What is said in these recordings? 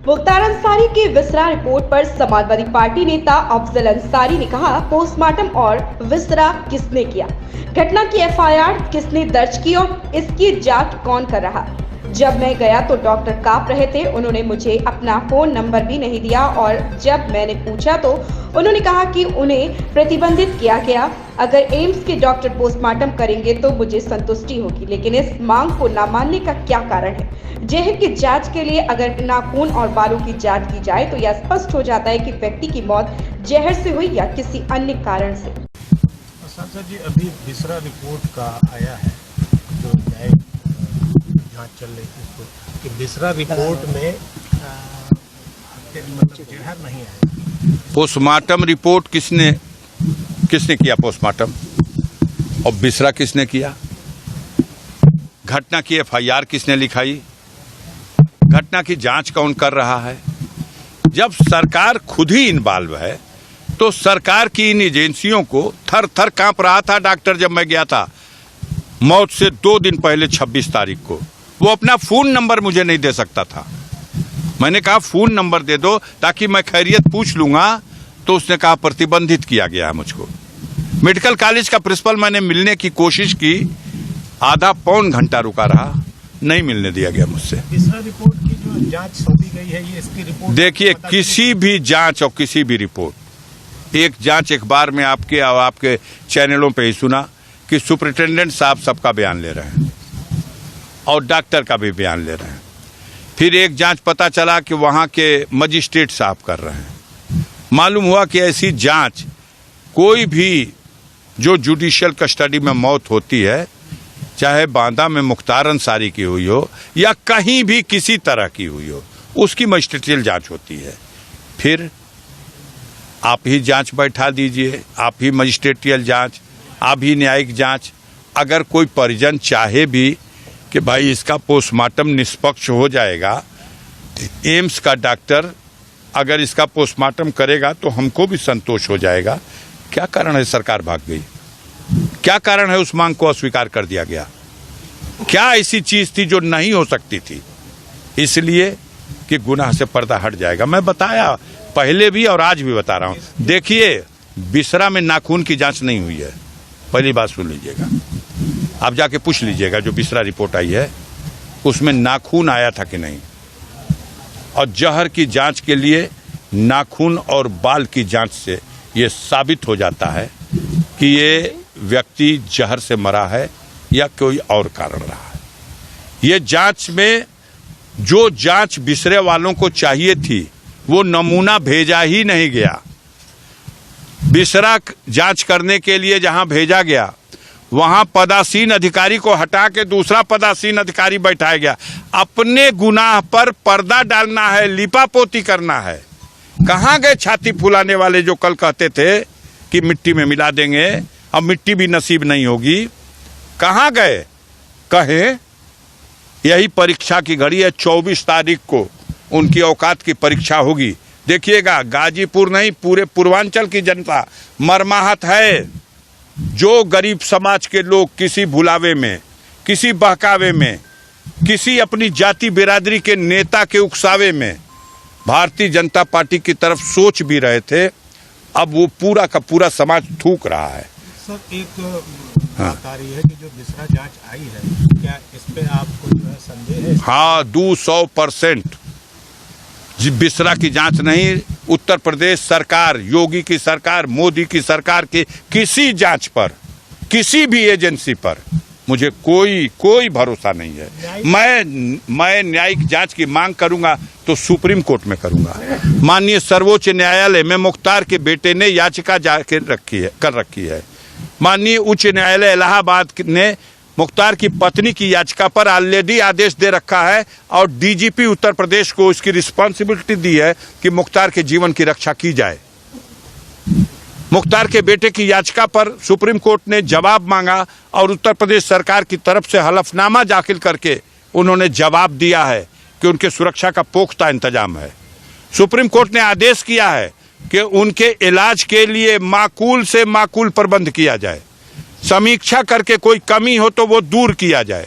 मुख्तार अंसारी की viscera report पर Samajwadi party नेता अफजल अंसारी ने कहा, पोस्टमार्टम और विसरा किसने किया, घटना की एफआईआर किसने दर्ज की और इसकी जांच कौन कर रहा। जब मैं गया तो डॉक्टर कांप रहे थे, उन्होंने मुझे अपना फोन नंबर भी नहीं दिया और जब मैंने पूछा तो उन्होंने कहा कि उन्हें प्रतिबंधित किया गया। अगर एम्स के डॉक्टर पोस्टमार्टम करेंगे तो मुझे संतुष्टि होगी, लेकिन इस मांग को न मानने का क्या कारण है। जहर की जांच के लिए अगर नाखून और बालों की जांच की जाए तो यह स्पष्ट हो जाता है कि व्यक्ति की मौत जहर से हुई या किसी अन्य कारण से। सांसद जी, अभी विसरा रिपोर्ट का आया है जो न्यायिक जांच चल रही थी इसको कि विसरा रिपोर्ट में मतलब जहर नहीं है। पोस्टमार्टम रिपोर्ट किसने किया पोस्टमार्टम, और विसरा किसने किया, घटना की एफआईआर किसने लिखाई, घटना की जांच कौन कर रहा है। जब सरकार खुद ही इन्वॉल्व है तो सरकार की इन एजेंसियों को थर थर कांप रहा था। डॉक्टर जब मैं गया था मौत से 2 दिन पहले 26 तारीख को, वो अपना फोन नंबर मुझे नहीं दे सकता था। मैंने कहा फोन नंबर दे दो ताकि मैं खैरियत पूछ लूंगा, तो उसने कहा प्रतिबंधित किया गया है मुझको। मेडिकल कॉलेज का प्रिंसिपल मैंने मिलने की कोशिश की, आधा पौन घंटा रुका रहा, नहीं मिलने दिया गया मुझसे। विसरा रिपोर्ट की जो जांच सौंपी गई है, ये इसकी रिपोर्ट देखिए, किसी भी जांच और किसी भी रिपोर्ट, एक जांच एक बार में आपके और आपके चैनलों पे ही सुना कि सुपरिटेंडेंट साहब सबका बयान ले रहे हैं और डॉक्टर का भी बयान ले रहे हैं। फिर एक जांच पता चला कि वहां के मजिस्ट्रेट साहब कर रहे हैं। मालूम हुआ कि ऐसी जांच कोई भी जो जुडिशियल कस्टडी में मौत होती है, चाहे बांदा में मुख्तार अंसारी की हुई हो या कहीं भी किसी तरह की हुई हो, उसकी मजिस्ट्रियल जांच होती है। फिर आप ही जांच बैठा दीजिए, आप ही मजिस्ट्रेटियल जांच, आप ही न्यायिक जांच। अगर कोई परिजन चाहे भी कि भाई इसका पोस्टमार्टम निष्पक्ष हो जाएगा, एम्स का डॉक्टर अगर इसका पोस्टमार्टम करेगा तो हमको भी संतोष हो जाएगा। क्या कारण है सरकार भाग गई? क्या कारण है उस मांग को अस्वीकार कर दिया गया? क्या ऐसी चीज थी जो नहीं हो सकती थी? इसलिए कि गुनाह से पर्दा हट जाएगा। मैं बताया पहले भी और आज भी बता रहा हूं। देखिए, विसरा में नाखून की जांच नहीं हुई है, पहली बात सुन लीजिएगा। आप जाके पूछ लीजिएगा, जो विसरा रिपोर्ट आई है उसमें नाखून आया था कि नहीं। और जहर की जांच के लिए नाखून और बाल की जांच से ये साबित हो जाता है कि ये व्यक्ति जहर से मरा है या कोई और कारण रहा है। ये जांच में जो जांच विसरे वालों को चाहिए थी वो नमूना भेजा ही नहीं गया। विसरा जांच करने के लिए जहां भेजा गया वहां पदासीन अधिकारी को हटा के दूसरा पदासीन अधिकारी बैठाया गया। अपने गुनाह पर पर्दा डालना है, लिपापोती करना है। कहां गए छाती फुलाने वाले जो कल कहते थे कि मिट्टी में मिला देंगे, अब मिट्टी भी नसीब नहीं होगी? कहां गए? कहें यही परीक्षा की घड़ी है। 24 तारीख को उनकी औकात की परीक्षा होगी। देखिएगा, गाजीपुर नहीं पूरे पूर्वांचल की जनता मरमाहत है। जो गरीब समाज के लोग किसी भुलावे में, किसी बहकावे में, किसी अपनी जाति बिरादरी के नेता के उकसावे में भारतीय जनता पार्टी की तरफ सोच भी रहे थे, अब वो पूरा का पूरा समाज थूक रहा है। सर, एक बात आ रही है कि जो विसरा जांच आई है, क्या इस पे आपको जो है संदेह है? हाँ, 200% विसरा की जांच नहीं, उत्तर प्रदेश सरकार, योगी की सरकार, मोदी की सरकार की किसी जांच पर, किसी भी एजेंसी पर मुझे कोई भरोसा नहीं है। मैं न्यायिक जांच की मांग करूंगा तो सुप्रीम कोर्ट में करूंगा। माननीय सर्वोच्च न्यायालय में मुख्तार के बेटे ने याचिका कर रखी है। माननीय उच्च न्यायालय इलाहाबाद ने मुख्तार की पत्नी की याचिका पर ऑलरेडी आदेश दे रखा है और डीजीपी उत्तर प्रदेश को इसकी रिस्पॉन्सिबिलिटी दी है कि मुख्तार के जीवन की रक्षा की जाए। मुख्तार के बेटे की याचिका पर सुप्रीम कोर्ट ने जवाब मांगा और उत्तर प्रदेश सरकार की तरफ से हलफनामा दाखिल करके उन्होंने जवाब दिया है कि उनके सुरक्षा का पुख्ता इंतजाम है। सुप्रीम कोर्ट ने आदेश किया है कि उनके इलाज के लिए माकूल से माकूल प्रबंध किया जाए, समीक्षा करके कोई कमी हो तो वो दूर किया जाए।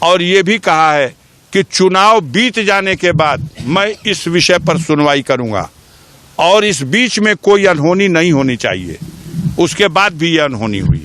और ये भी कहा है कि चुनाव बीत जाने के बाद मैं इस विषय पर सुनवाई करूंगा और इस बीच में कोई अनहोनी नहीं होनी चाहिए। उसके बाद भी यह अनहोनी हुई।